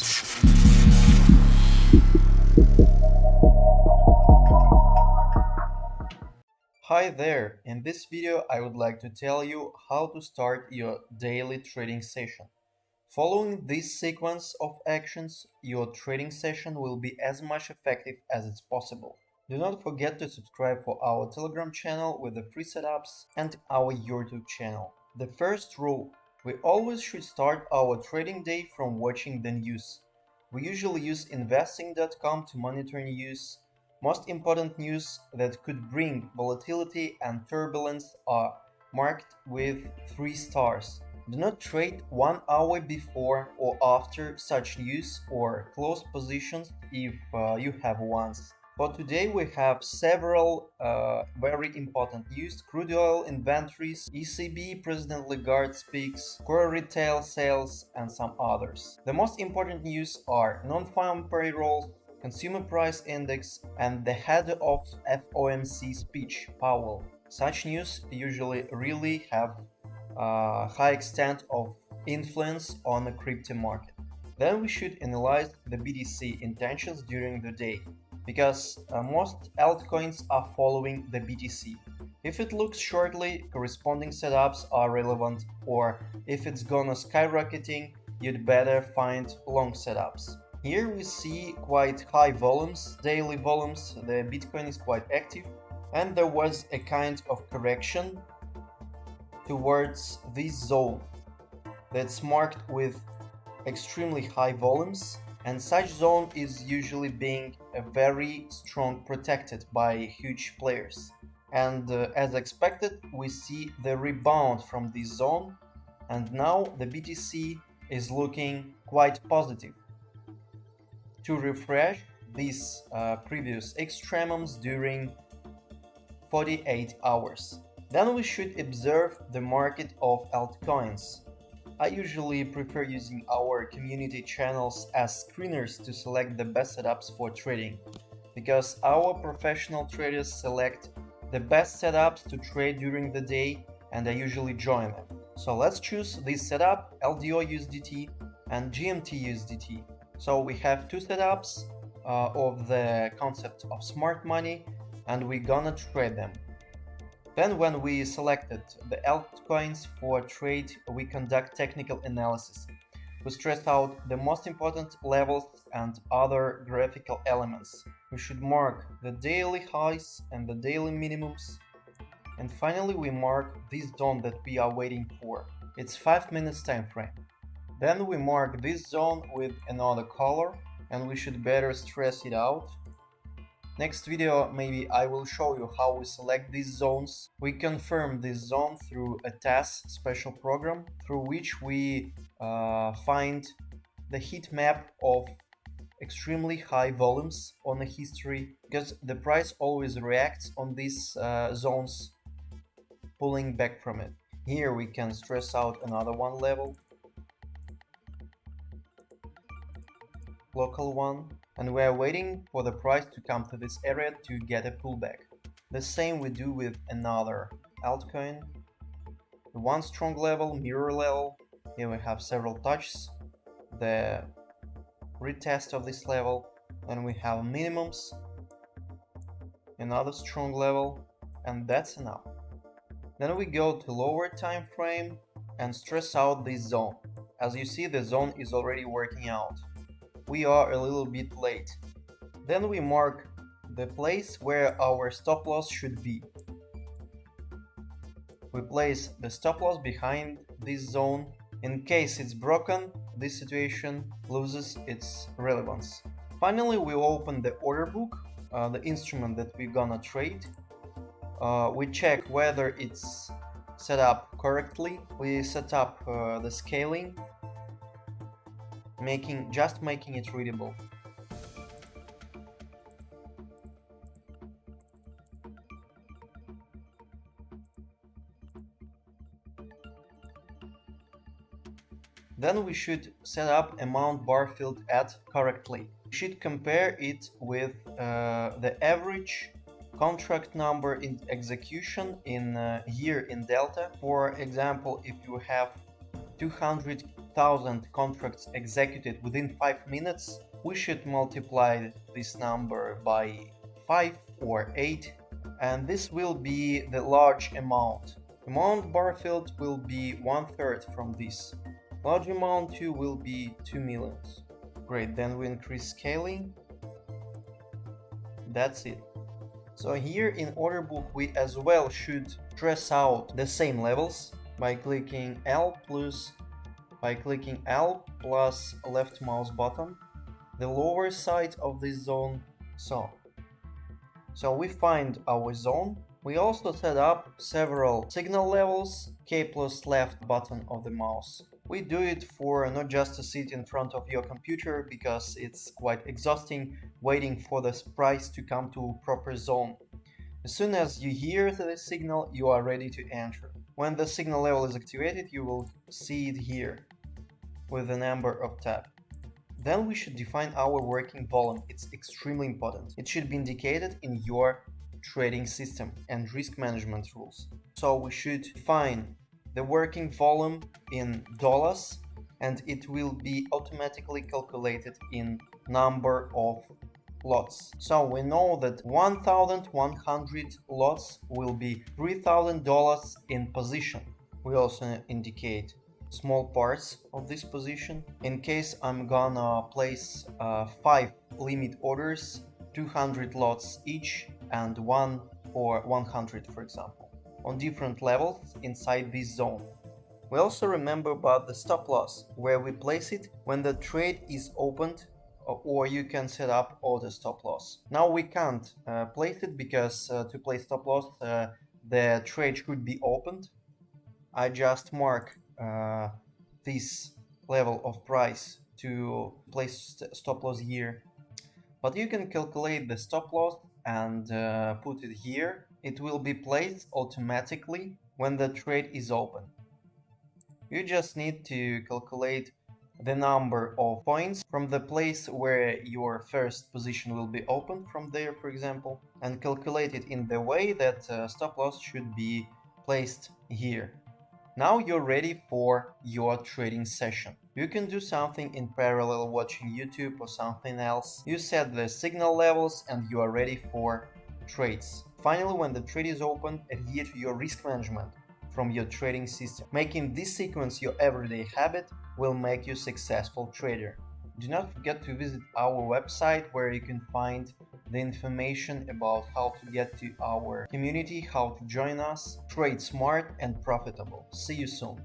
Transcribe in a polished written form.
Hi there, in this video I would like to tell you how to start your daily trading session. Following this sequence of actions, your trading session will be as much effective as it's possible. Do not forget to subscribe for our Telegram channel with the free setups and our YouTube channel. The first rule: we always should start our trading day from watching the news. We usually use investing.com to monitor news. Most important news that could bring volatility and turbulence are marked with 3 stars. Do not trade 1 hour before or after such news or close positions if you have ones. For today we have several very important news: crude oil inventories, ECB President Lagarde speaks, core retail sales, and some others. The most important news are non-farm payrolls, consumer price index, and the head of FOMC speech, Powell. Such news usually really have a high extent of influence on the crypto market. Then we should analyze the BTC intentions during the day, because most altcoins are following the BTC. If it looks shortly, corresponding setups are relevant, or if it's gonna skyrocketing, you'd better find long setups. Here we see quite high volumes, daily volumes. The Bitcoin is quite active, and there was a kind of correction towards this zone that's marked with extremely high volumes, and such zone is usually being very strong protected by huge players. And as expected, we see the rebound from this zone, and now the BTC is looking quite positive. To refresh these previous extremums during 48 hours. Then we should observe the market of altcoins. I usually prefer using our community channels as screeners to select the best setups for trading, because our professional traders select the best setups to trade during the day, and I usually join them. So let's choose this setup: LDO USDT and GMT USDT. So we have two setups of the concept of smart money, and we're gonna trade them. Then when we selected the altcoins for trade, we conduct technical analysis. We stress out the most important levels and other graphical elements. We should mark the daily highs and the daily minimums. And finally we mark this zone that we are waiting for. It's 5 minutes time frame. Then we mark this zone with another color, and we should better stress it out. Next video maybe I will show you how we select these zones. We confirm this zone through a TAS special program, through which we find the heat map of extremely high volumes on the history, because the price always reacts on these zones, pulling back from it. Here we can stress out another one level, local one, and we are waiting for the price to come to this area to get a pullback. The same we do with another altcoin. The one strong level, mirror level. Here we have several touches, the retest of this level, and we have minimums, another strong level, and that's enough. Then we go to lower time frame and stress out this zone. As you see, the zone is already working out. We are a little bit late. Then we mark the place where our stop loss should be. We place the stop loss behind this zone. In case it's broken, this situation loses its relevance. Finally, we open the order book, the instrument that we're gonna trade. We check whether it's set up correctly. We set up the scaling, just making it readable. Then we should set up amount bar field at correctly. We should compare it with the average contract number in execution in year in delta. For example, if you have 200 1,000 contracts executed within 5 minutes, we should multiply this number by 5 or 8, and this will be the large amount. Amount bar field will be 1/3 from this. Large amount too will be 2 millions. Great, then we increase scaling. That's it. So here in order book we as well should trace out the same levels by clicking L plus left mouse button, the lower side of this zone. So we find our zone. We also set up several signal levels, K plus left button of the mouse. We do it for not just to sit in front of your computer, because it's quite exhausting waiting for the price to come to proper zone. As soon as you hear the signal, you are ready to enter. When the signal level is activated, you will see it here with the number of tab. Then we should define our working volume. It's extremely important. It should be indicated in your trading system and risk management rules. So we should define the working volume in dollars, and it will be automatically calculated in number of lots. So we know that 1,100 lots will be $3,000 in position. We also indicate small parts of this position. In case I'm gonna place 5 limit orders, 200 lots each and 1 or 100, for example, on different levels inside this zone. We also remember about the stop loss, where we place it when the trade is opened, or you can set up auto stop loss. Now we can't place it because to place stop loss the trade should be opened. I just mark this level of price to place stop loss here, but you can calculate the stop loss and put it here. It will be placed automatically when the trade is open. You just need to calculate the number of points from the place where your first position will be opened, from there for example, and calculate it in the way that stop loss should be placed here. Now you're ready for your trading session. You can do something in parallel watching YouTube or something else. You set the signal levels and you are ready for trades. Finally, when the trade is open, adhere to your risk management from your trading system. Making this sequence your everyday habit will make you a successful trader. Do not forget to visit our website, where you can find the information about how to get to our community, how to join us. Trade smart and profitable. See you soon.